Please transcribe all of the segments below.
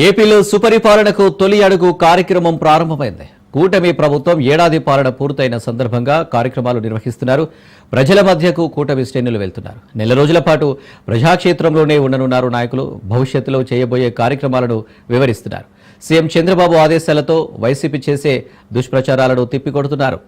ఏపీలో సుపరిపాలనకు తొలి అడుగు కార్యక్రమం ప్రారంభమైంది. కూటమి ప్రభుత్వం ఏడాది పాలన పూర్తయిన సందర్భంగా కార్యక్రమాలు నిర్వహిస్తున్నారు. ప్రజల మధ్యకు కూటమి శ్రేణులు వెళ్తున్నారు. నెల రోజుల పాటు ప్రజాక్షేత్రంలోనే ఉండనున్నారు నాయకులు. భవిష్యత్తులో చేయబోయే కార్యక్రమాలను వివరిస్తున్నారు. సీఎం చంద్రబాబు ఆదేశాలతో వైసీపీ చేసే దుష్ప్రచారాలను తిప్పికొడుతున్నారు.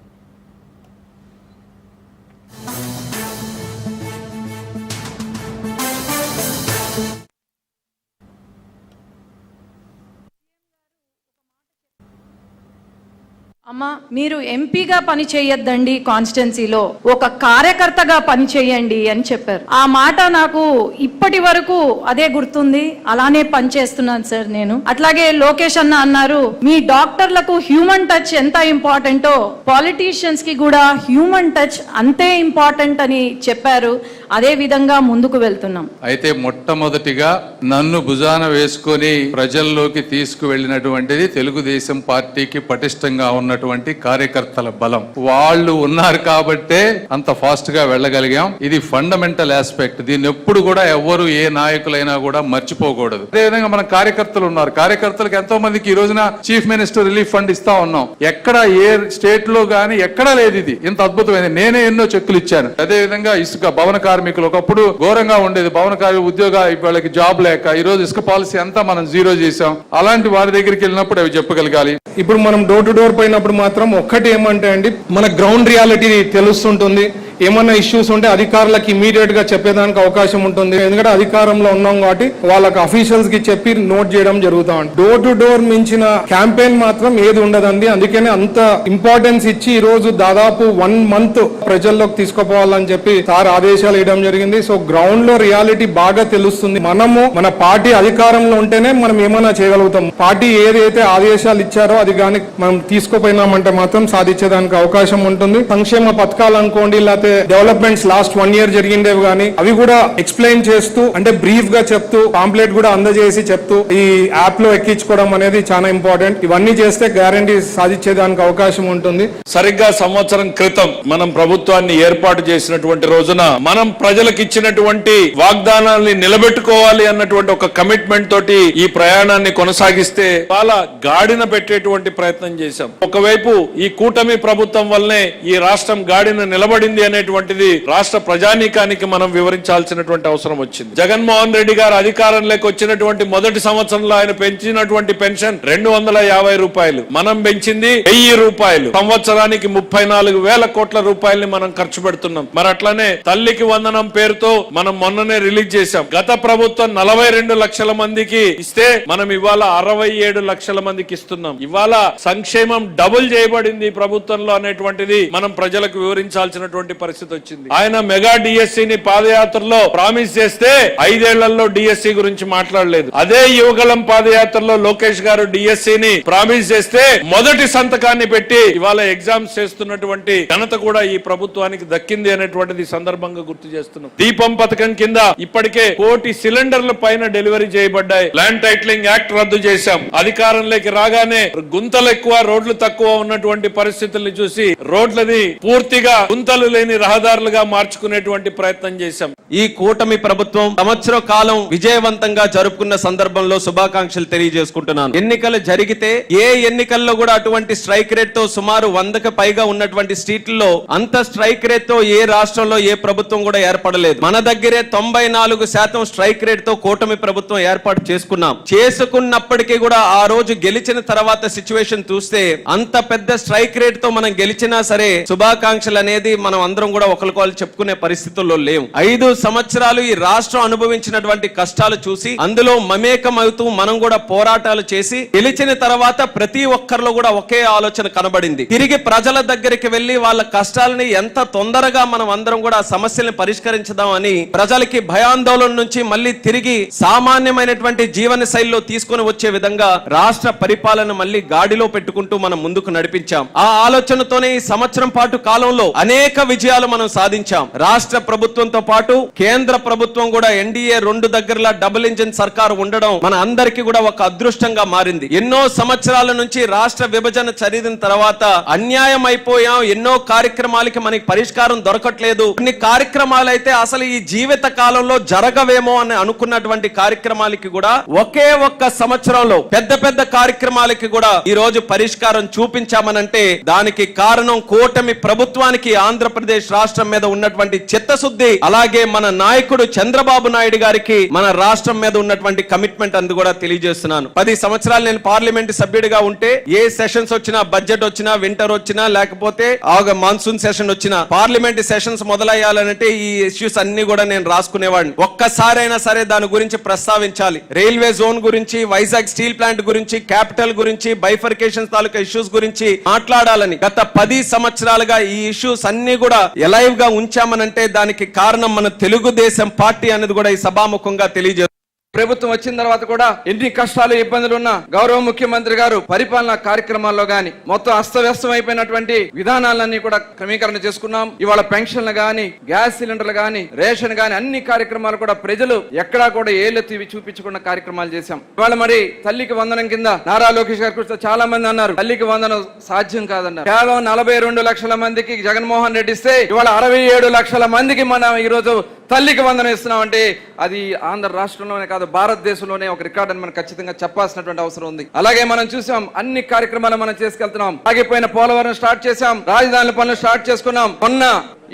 అమ్మ, మీరు ఎంపీగా పని చేయొద్దండి, కాన్స్టిట్యున్సీలో ఒక కార్యకర్తగా పని చేయండి అని చెప్పారు. ఆ మాట నాకు ఇప్పటి వరకు అదే గుర్తుంది. అలానే పనిచేస్తున్నాను సార్ నేను. అట్లాగే లోకేష్ అన్న అన్నారు, మీ డాక్టర్లకు హ్యూమన్ టచ్ ఎంత ఇంపార్టెంటో పాలిటీషియన్స్ కి కూడా హ్యూమన్ టచ్ అంతే ఇంపార్టెంట్ అని చెప్పారు. అదే విధంగా ముందుకు వెళ్తున్నాం. అయితే మొట్టమొదటిగా నన్ను భుజాన వేసుకొని ప్రజల్లోకి తీసుకువెళ్ళినటువంటిది తెలుగుదేశం పార్టీకి పటిష్టంగా ఉన్నటువంటి కార్యకర్తల బలం. వాళ్ళు ఉన్నారు కాబట్టే అంత ఫాస్ట్ గా వెళ్ళగలిగాం. ఇది ఫండమెంటల్ ఆస్పెక్ట్. దీన్ని ఎప్పుడు కూడా ఎవరు ఏ నాయకులైనా కూడా మర్చిపోకూడదు. అదేవిధంగా మన కార్యకర్తలు ఉన్నారు. కార్యకర్తలకు ఎంతో మందికి ఈ రోజున చీఫ్ మినిస్టర్ రిలీఫ్ ఫండ్ ఇస్తా ఉన్నాం. ఎక్కడ ఏ స్టేట్ లో గానీ ఎక్కడా లేదు ఇది ఇంత అద్భుతమైనది. నేనే ఎన్నో చెక్కులు ఇచ్చాను. అదేవిధంగా ఇసుక భవన కార్మికులు ఒకప్పుడు ఘోరంగా ఉండేది. భవన కార్మిక ఉద్యోగ వాళ్ళకి జాబ్ లేక ఈ రోజు ఇసుక పాలసీ అంతా మనం జీరో చేసాం. అలాంటి వారి దగ్గరికి వెళ్ళినప్పుడు అవి చెప్పగలగాలి. ఇప్పుడు మనం డోర్ టు డోర్ పోయినప్పుడు మాత్రం ఒక్కటి ఏమంటే అండి, మన గ్రౌండ్ రియాలిటీ తెలుస్తుంటుంది. ఏమన్నా ఇష్యూస్ ఉంటే అధికారులకు ఇమీడియట్ గా చెప్పేదానికి అవకాశం ఉంటుంది. ఎందుకంటే అధికారంలో ఉన్నాం కాబట్టి వాళ్ళకి అఫీషియల్స్ కి చెప్పి నోట్ చేయడం జరుగుతా ఉంది. డోర్ టు డోర్ మించిన క్యాంపెయిన్ మాత్రం ఏది ఉండదండి. అందుకనే అంత ఇంపార్టెన్స్ ఇచ్చి ఈ రోజు దాదాపు 1 month ప్రజల్లోకి తీసుకుపోవాలని చెప్పి సార్ ఆదేశాలు ఇవ్వడం జరిగింది. సో గ్రౌండ్ లో రియాలిటీ బాగా తెలుస్తుంది. మనము మన పార్టీ అధికారంలో ఉంటేనే మనం ఏమైనా చేయగలుగుతాం. పార్టీ ఏదైతే ఆదేశాలు ఇచ్చారో అది కానీ మనం తీసుకుపోయినామంటే మాత్రం సాధించేదానికి అవకాశం ఉంటుంది. సంక్షేమ పథకాలు అనుకోండి, లేకపోతే డెవలప్మెంట్స్ లాస్ట్ 1 year జరిగిండేవి కానీ అవి కూడా ఎక్స్ప్లెయిన్ చేస్తూ, అంటే బ్రీఫ్ గా చెప్తూ, పాంప్లెట్ కూడా అందజేసి చెప్తూ ఈ యాప్ లో ఎక్కించుకోవడం అనేది చాలా ఇంపార్టెంట్. ఇవన్నీ చేస్తే గ్యారంటీ సాధించేదానికి అవకాశం ఉంటుంది. సరిగ్గా సంవత్సరం క్రితం మనం ప్రభుత్వాన్ని ఏర్పాటు చేసినటువంటి రోజున మనం ప్రజలకు ఇచ్చినటువంటి వాగ్దానాన్ని నిలబెట్టుకోవాలి అన్నటువంటి ఒక కమిట్మెంట్ తోటి ఈ ప్రయాణాన్ని కొనసాగిస్తే చాలా గాడిన పెట్టేటువంటి ప్రయత్నం చేశాం. ఒకవైపు ఈ కూటమి ప్రభుత్వం వల్లనే ఈ రాష్ట్రం గాడిన నిలబడింది అనేటువంటిది రాష్ట్ర ప్రజానీకానికి మనం వివరించాల్సినటువంటి అవసరం వచ్చింది. జగన్మోహన్ రెడ్డి గారు అధికారంలోకి వచ్చినటువంటి మొదటి సంవత్సరంలో ఆయన పెంచినటువంటి పెన్షన్ 250 రూపాయలు, మనం పెంచింది 1000 రూపాయలు. సంవత్సరానికి 34,000 కోట్ల రూపాయలని మనం ఖర్చు పెడుతున్నాం. మరి అట్లనే తల్లికి వందనం పేరుతో మనం మొన్ననే రిలీజ్ చేశాం. గత ప్రభుత్వం 42 లక్షల మందికి ఇస్తే మనం ఇవాళ 67 లక్షల మందికి ఇస్తున్నాం. ఇవాళ సంక్షేమం డబుల్ చేయబడింది ప్రభుత్వంలో అనేటువంటిది మనం ప్రజలకు వివరించాల్సినటువంటి పరిస్థితి వచ్చింది. ఆయన మెగా డిఎస్సిని పాదయాత్రలో ప్రామిస్ చేస్తే 5 ఏళ్లలో డిఎస్సి గురించి మాట్లాడలేదు. అదే యువగలం పాదయాత్రలో లోకేష్ గారు డిఎస్సిని ప్రామిస్ చేస్తే మొదటి సంతకాన్ని పెట్టి ఇవాళ ఎగ్జామ్స్ చేస్తున్నటువంటి ఘనత కూడా ఈ ప్రభుత్వానికి దక్కింది అనేటువంటిది సందర్భంగా గుర్తు చేస్తున్నాం. దీపం పథకం కింద ఇప్పటికే 1 కోటి సిలిండర్ల పైన డెలివరీ చేయబడ్డాయి. ల్యాండ్ టైటిలింగ్ యాక్ట్ రద్దు చేశాం. అధికారంలోకి రాగానే గుంతలు ఎక్కువ, రోడ్లు తక్కువ ఉన్నటువంటి పరిస్థితుల్ని చూసి రోడ్లని పూర్తిగా గుంతలు లేని రహదారులుగా మార్చుకునేటువంటి ప్రయత్నం చేశాం. ఈ కూటమి ప్రభుత్వం సంవత్సర కాలం విజయవంతంగా జరుపుకున్న సందర్భంలో శుభాకాంక్షలు తెలియజేసుకుంటున్నాను. ఎన్నికలు జరిగితే ఏ ఎన్నికల్లో కూడా అటువంటి స్ట్రైక్ రేట్ తో సుమారు 100కి పైగా ఉన్నటువంటి స్ట్రీట్లలో అంత స్ట్రైక్ రేట్ తో ఏ రాష్ట్రంలో ఏ ప్రభుత్వం కూడా ఏర్పడలేదు. మన దగ్గరే 94% స్ట్రైక్ రేట్ తో కూటమి ప్రభుత్వం ఏర్పాటు చేసుకున్నప్పటికీ కూడా ఆ రోజు గెలిచిన తర్వాత సిచ్యువేషన్ చూస్తే అంత పెద్ద స్ట్రైక్ రేట్ తో మనం గెలిచినా సరే శుభాకాంక్షలు అనేది మనం అందరం కూడా ఒకరికొకరు చెప్పుకునే పరిస్థితుల్లో లేవు. 5 సంవత్సరాలు ఈ రాష్ట్రం అనుభవించినటువంటి కష్టాలు చూసి అందులో మమేకం అవుతూ మనం కూడా పోరాటాలు చేసి గెలిచిన తర్వాత ప్రతి ఒక్కరిలో కూడా ఒకే ఆలోచన కనబడింది. తిరిగి ప్రజల దగ్గరికి వెళ్లి వాళ్ళ కష్టాలని ఎంత తొందరగా మనం అందరం కూడా సమస్యల్ని పరిష్కరించదాం అని ప్రజలకి భయాందోళన నుంచి మళ్ళీ తిరిగి సామాన్యమైనటువంటి జీవన శైలిలో తీసుకుని వచ్చే విధంగా రాష్ట్ర పరిపాలన మళ్ళీ గాడిలో పెట్టుకుంటూ మనం ముందుకు నడిపించాం. ఆ ఆలోచనతోనే ఈ సంవత్సరం పాటు కాలంలో అనేక విజయాలు విజయాలు మనం సాధించాం. రాష్ట్ర ప్రభుత్వంతో పాటు కేంద్ర ప్రభుత్వం కూడా ఎన్డీఏ 2 దగ్గరలా డబుల్ ఇంజిన్ సర్కారు ఉండడం మన అందరికీ కూడా ఒక అదృష్టంగా మారింది. ఎన్నో సంవత్సరాల నుంచి రాష్ట్ర విభజన జరిగిన తర్వాత అన్యాయం అయిపోయాం. ఎన్నో కార్యక్రమాలకి మనకి పరిష్కారం దొరకట్లేదు. కొన్ని కార్యక్రమాలు అయితే అసలు ఈ జీవిత కాలంలో జరగవేమో అని అనుకున్నటువంటి కార్యక్రమాలకి కూడా ఒకే ఒక్క సంవత్సరంలో పెద్ద పెద్ద కార్యక్రమాలకి కూడా ఈ రోజు పరిష్కారం చూపించామనంటే దానికి కారణం కూటమి ప్రభుత్వానికి, ఆంధ్రప్రదేశ్ రాష్ట్రం మీద ఉన్నటువంటి చిత్తశుద్ధి, అలాగే మన నాయకుడు చంద్రబాబు నాయుడు గారికి మన రాష్ట్రం మీద ఉన్నటువంటి కమిట్మెంట్ అందు కూడా తెలియజేస్తున్నాను. 10 సంవత్సరాలు నేను పార్లమెంట్ సభ్యుడిగా ఉంటే ఏ సెషన్స్ వచ్చినా, బడ్జెట్ వచ్చినా, వింటర్ వచ్చినా, లేకపోతే మాన్సూన్ సెషన్ వచ్చినా, పార్లమెంట్ సెషన్స్ మొదలయ్యాలంటే ఈ ఇష్యూస్ అన్ని కూడా నేను రాసుకునేవాడిని. ఒక్కసారైనా సరే దాని గురించి ప్రస్తావించాలి. రైల్వే జోన్ గురించి, వైజాగ్ స్టీల్ ప్లాంట్ గురించి, క్యాపిటల్ గురించి, బైఫర్కేషన్ తాలూకా ఇష్యూస్ గురించి మాట్లాడాలని గత 10 సంవత్సరాలుగా ఈ ఇష్యూస్ అన్ని కూడా ఎలైవ్ గా ఉంచామనంటే దానికి కారణం మన తెలుగుదేశం పార్టీ అనేది కూడా ఈ సభాముఖంగా తెలియజేస్తుంది. ప్రభుత్వం వచ్చిన తర్వాత కూడా ఎన్ని కష్టాలు ఇబ్బందులు ఉన్నా గౌరవ ముఖ్యమంత్రి గారు పరిపాలనా కార్యక్రమాల్లో గాని మొత్తం అస్తవ్యస్తం అయిపోయినటువంటి విధానాలన్నీ కూడా క్రమీకరణ చేసుకున్నాం. ఇవాళ పెన్షన్లు గాని, గ్యాస్ సిలిండర్లు గాని, రేషన్ గాని అన్ని కార్యక్రమాలు కూడా ప్రజలు ఎక్కడా కూడా ఏలెత్తి చూపించకుండా కార్యక్రమాలు చేశాం. ఇవాళ మరి తల్లికి వందనం కింద నారా లోకేష్ గారు చాలా మంది అన్నారు తల్లికి వందనం సాధ్యం కాదన్నారు. కేవలం 42 లక్షల మందికి జగన్మోహన్ రెడ్డి ఇస్తే ఇవాళ 67 లక్షల మందికి మనం ఈ రోజు తల్లికి వందనం ఇస్తున్నామంటే అది ఆంధ్ర రాష్ట్రంలోనే కాదు భారతదేశంలోనే ఒక రికార్డ్ అని మనం ఖచ్చితంగా చెప్పాల్సినటువంటి అవసరం ఉంది. అలాగే మనం చూసాం అన్ని కార్యక్రమాలు మనం చేసుకెళ్తున్నాం. ఆగిపోయిన పోలవరం స్టార్ట్ చేశాం, రాజధాని పనులు స్టార్ట్ చేసుకున్నాం. మొన్న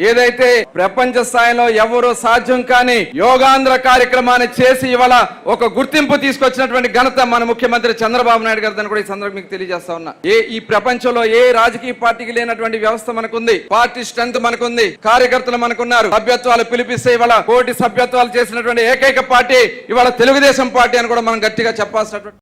ఏదైతే ప్రపంచ స్థాయిలో ఎవరు సాధ్యం కాని యోగాంధ్ర కార్యక్రమాన్ని చేసి ఇవాళ ఒక గుర్తింపు తీసుకొచ్చినటువంటి ఘనత మన ముఖ్యమంత్రి చంద్రబాబు నాయుడు గారిని కూడా ఈ సందర్భంగా మీకు తెలియజేస్తా ఉన్నా. ఈ ప్రపంచంలో ఏ రాజకీయ పార్టీకి లేనటువంటి వ్యవస్థ మనకుంది, పార్టీ స్ట్రెంత్ మనకుంది, కార్యకర్తలు మనకున్నారు. సభ్యత్వాలు పిలిపిస్తే ఇవాళ 1 కోటి సభ్యత్వాలు చేసినటువంటి ఏకైక పార్టీ ఇవాళ తెలుగుదేశం పార్టీ అని కూడా మనం గట్టిగా చెప్పాల్సినటువంటి